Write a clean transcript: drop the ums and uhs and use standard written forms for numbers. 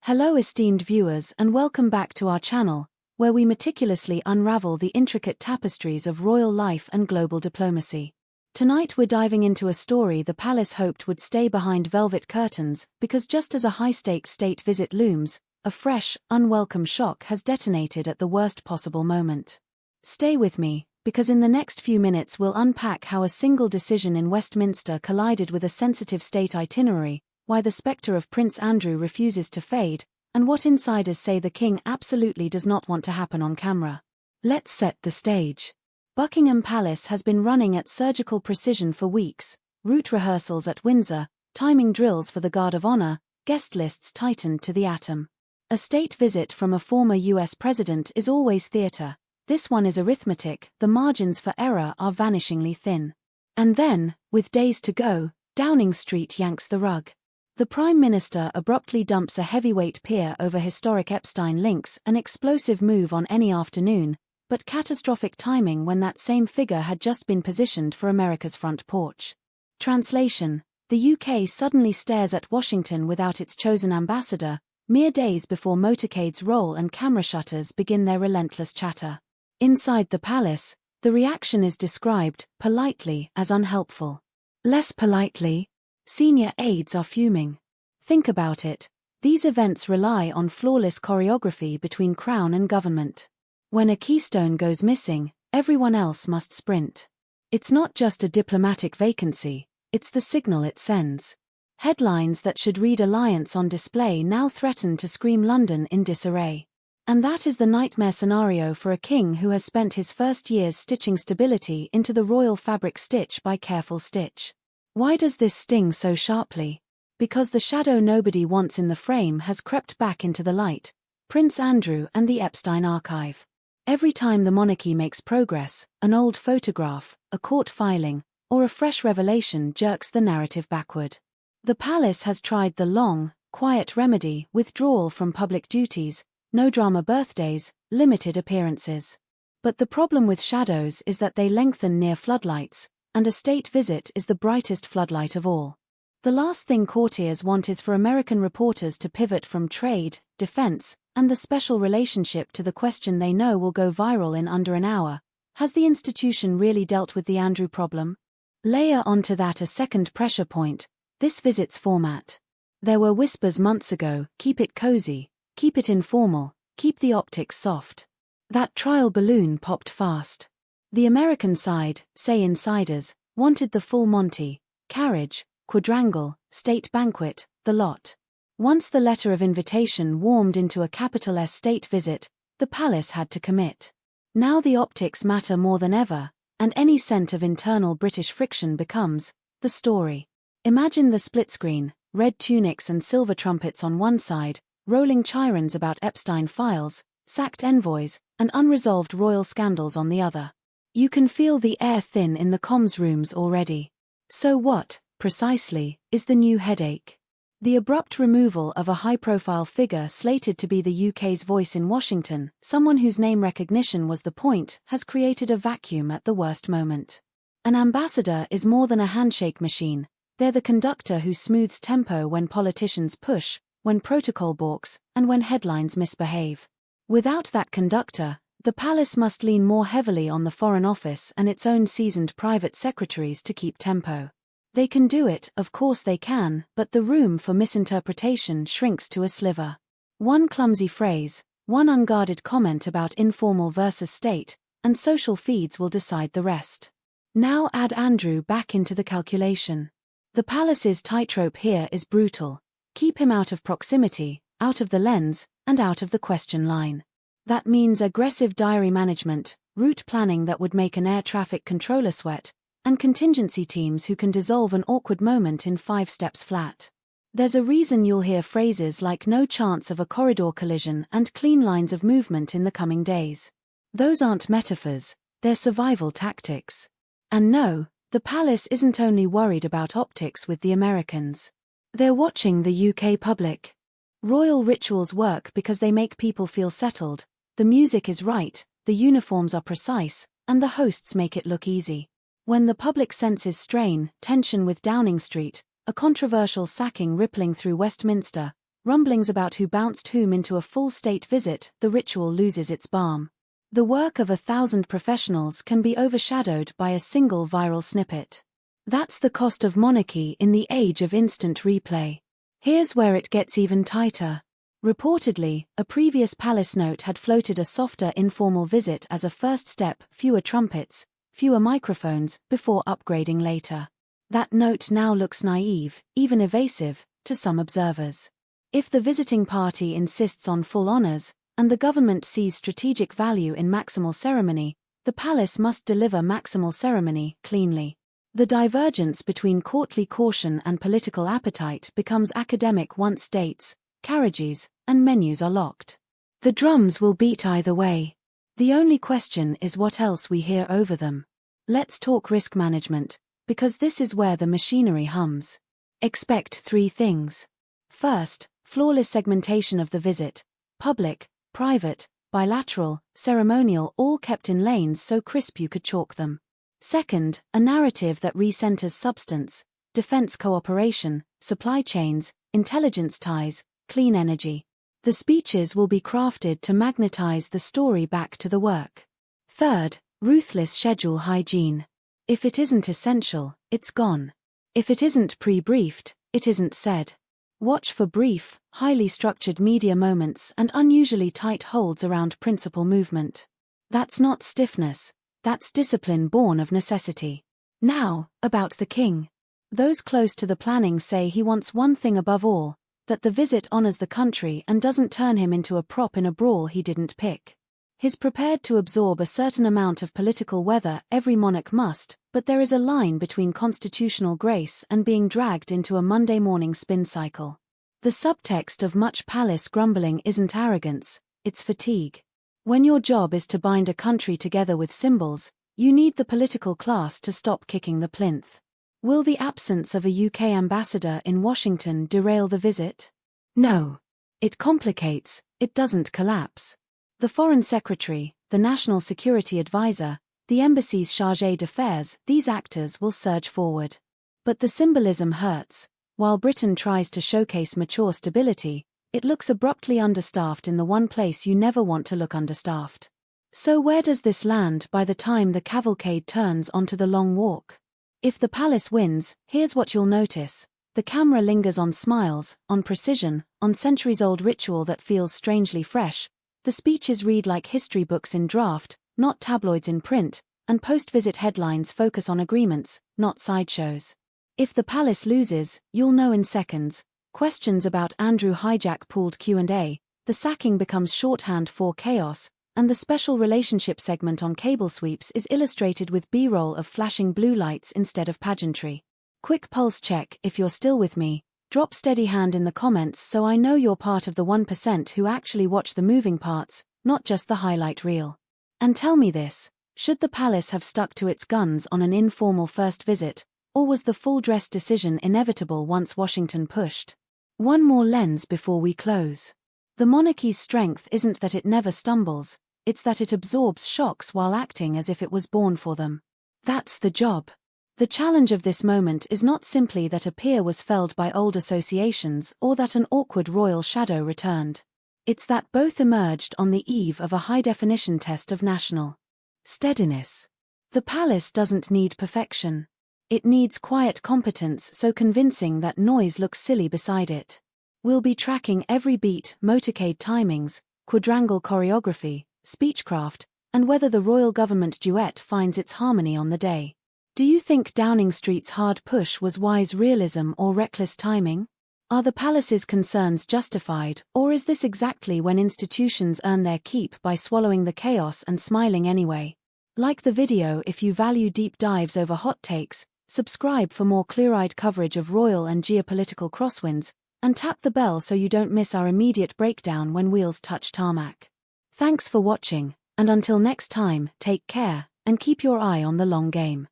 Hello esteemed viewers and welcome back to our channel, where we meticulously unravel the intricate tapestries of royal life and global diplomacy. Tonight we're diving into a story the palace hoped would stay behind velvet curtains because just as a high-stakes state visit looms, a fresh, unwelcome shock has detonated at the worst possible moment. Stay with me, because in the next few minutes we'll unpack how a single decision in Westminster collided with a sensitive state itinerary, why the spectre of Prince Andrew refuses to fade, and what insiders say the king absolutely does not want to happen on camera. Let's set the stage. Buckingham Palace has been running at surgical precision for weeks: route rehearsals at Windsor, timing drills for the Guard of Honor, guest lists tightened to the atom. A state visit from a former US president is always theater. This one is arithmetic, the margins for error are vanishingly thin. And then, with days to go, Downing Street yanks the rug. The Prime Minister abruptly dumps a heavyweight peer over historic Epstein links, an explosive move on any afternoon, but catastrophic timing when that same figure had just been positioned for America's front porch. Translation: the UK suddenly stares at Washington without its chosen ambassador, mere days before motorcades roll and camera shutters begin their relentless chatter. Inside the palace, the reaction is described, politely, as unhelpful. Less politely, senior aides are fuming. Think about it. These events rely on flawless choreography between crown and government. When a keystone goes missing, everyone else must sprint. It's not just a diplomatic vacancy, it's the signal it sends. Headlines that should read alliance on display now threaten to scream London in disarray. And that is the nightmare scenario for a king who has spent his first years stitching stability into the royal fabric stitch by careful stitch. Why does this sting so sharply? Because the shadow nobody wants in the frame has crept back into the light: Prince Andrew and the Epstein archive. Every time the monarchy makes progress, an old photograph, a court filing, or a fresh revelation jerks the narrative backward. The palace has tried the long, quiet remedy: withdrawal from public duties, no drama birthdays, limited appearances. But the problem with shadows is that they lengthen near floodlights, and a state visit is the brightest floodlight of all. The last thing courtiers want is for American reporters to pivot from trade, defense, and the special relationship to the question they know will go viral in under an hour: has the institution really dealt with the Andrew problem? Layer onto that a second pressure point: this visit's format. There were whispers months ago: keep it cozy, keep it informal, keep the optics soft. That trial balloon popped fast. The American side, say insiders, wanted the full Monty, carriage, quadrangle, state banquet, the lot. Once the letter of invitation warmed into a capital S state visit, the palace had to commit. Now the optics matter more than ever, and any scent of internal British friction becomes the story. Imagine the split screen: red tunics and silver trumpets on one side, rolling chirons about Epstein files, sacked envoys, and unresolved royal scandals on the other. You can feel the air thin in the comms rooms already. So what, precisely, is the new headache? The abrupt removal of a high-profile figure slated to be the UK's voice in Washington, someone whose name recognition was the point, has created a vacuum at the worst moment. An ambassador is more than a handshake machine. They're the conductor who smooths tempo when politicians push, when protocol balks, and when headlines misbehave. Without that conductor, the palace must lean more heavily on the Foreign Office and its own seasoned private secretaries to keep tempo. They can do it, of course they can, but the room for misinterpretation shrinks to a sliver. One clumsy phrase, one unguarded comment about informal versus state, and social feeds will decide the rest. Now add Andrew back into the calculation. The palace's tightrope here is brutal. Keep him out of proximity, out of the lens, and out of the question line. That means aggressive diary management, route planning that would make an air traffic controller sweat, and contingency teams who can dissolve an awkward moment in 5 steps flat. There's a reason you'll hear phrases like "no chance of a corridor collision" and "clean lines of movement in the coming days." Those aren't metaphors, they're survival tactics. And no, the palace isn't only worried about optics with the Americans. They're watching the UK public. Royal rituals work because they make people feel settled. The music is right, the uniforms are precise, and the hosts make it look easy. When the public senses strain, tension with Downing Street, a controversial sacking rippling through Westminster, rumblings about who bounced whom into a full state visit, the ritual loses its balm. The work of 1,000 professionals can be overshadowed by a single viral snippet. That's the cost of monarchy in the age of instant replay. Here's where it gets even tighter. Reportedly, a previous palace note had floated a softer informal visit as a first step, fewer trumpets, fewer microphones, before upgrading later. That note now looks naive, even evasive, to some observers. If the visiting party insists on full honors, and the government sees strategic value in maximal ceremony, the palace must deliver maximal ceremony cleanly. The divergence between courtly caution and political appetite becomes academic once dates, carriages, and menus are locked. The drums will beat either way. The only question is what else we hear over them. Let's talk risk management, because this is where the machinery hums. Expect 3 things. First, flawless segmentation of the visit: public, private, bilateral, ceremonial, all kept in lanes so crisp you could chalk them. Second, a narrative that recenters substance, defense cooperation, supply chains, intelligence ties, clean energy. The speeches will be crafted to magnetize the story back to the work. Third, ruthless schedule hygiene. If it isn't essential, it's gone. If it isn't pre-briefed, it isn't said. Watch for brief, highly structured media moments and unusually tight holds around principal movement. That's not stiffness, that's discipline born of necessity. Now, about the king. Those close to the planning say he wants one thing above all: that the visit honors the country and doesn't turn him into a prop in a brawl he didn't pick. He's prepared to absorb a certain amount of political weather, every monarch must, but there is a line between constitutional grace and being dragged into a Monday morning spin cycle. The subtext of much palace grumbling isn't arrogance, it's fatigue. When your job is to bind a country together with symbols, you need the political class to stop kicking the plinth. Will the absence of a UK ambassador in Washington derail the visit? No. It complicates, it doesn't collapse. The Foreign Secretary, the National Security Advisor, the embassy's chargé d'affaires, these actors will surge forward. But the symbolism hurts. While Britain tries to showcase mature stability, it looks abruptly understaffed in the one place you never want to look understaffed. So where does this land by the time the cavalcade turns onto the long walk? If the palace wins, here's what you'll notice. The camera lingers on smiles, on precision, on centuries-old ritual that feels strangely fresh. The speeches read like history books in draft, not tabloids in print, and post-visit headlines focus on agreements, not sideshows. If the palace loses, you'll know in seconds. Questions about Andrew hijack pooled Q&A, the sacking becomes shorthand for chaos, and the special relationship segment on cable sweeps is illustrated with B-roll of flashing blue lights instead of pageantry. Quick pulse check: if you're still with me, drop steady hand in the comments so I know you're part of the 1% who actually watch the moving parts, not just the highlight reel. And tell me this: should the palace have stuck to its guns on an informal first visit, or was the full-dress decision inevitable once Washington pushed? One more lens before we close. The monarchy's strength isn't that it never stumbles, it's that it absorbs shocks while acting as if it was born for them. That's the job. The challenge of this moment is not simply that a peer was felled by old associations or that an awkward royal shadow returned. It's that both emerged on the eve of a high-definition test of national steadiness. The palace doesn't need perfection. It needs quiet competence so convincing that noise looks silly beside it. We'll be tracking every beat, motorcade timings, quadrangle choreography, speechcraft, and whether the royal government duet finds its harmony on the day. Do you think Downing Street's hard push was wise realism or reckless timing? Are the palace's concerns justified, or is this exactly when institutions earn their keep by swallowing the chaos and smiling anyway? Like the video if you value deep dives over hot takes, subscribe for more clear-eyed coverage of royal and geopolitical crosswinds, and tap the bell so you don't miss our immediate breakdown when wheels touch tarmac. Thanks for watching, and until next time, take care, and keep your eye on the long game.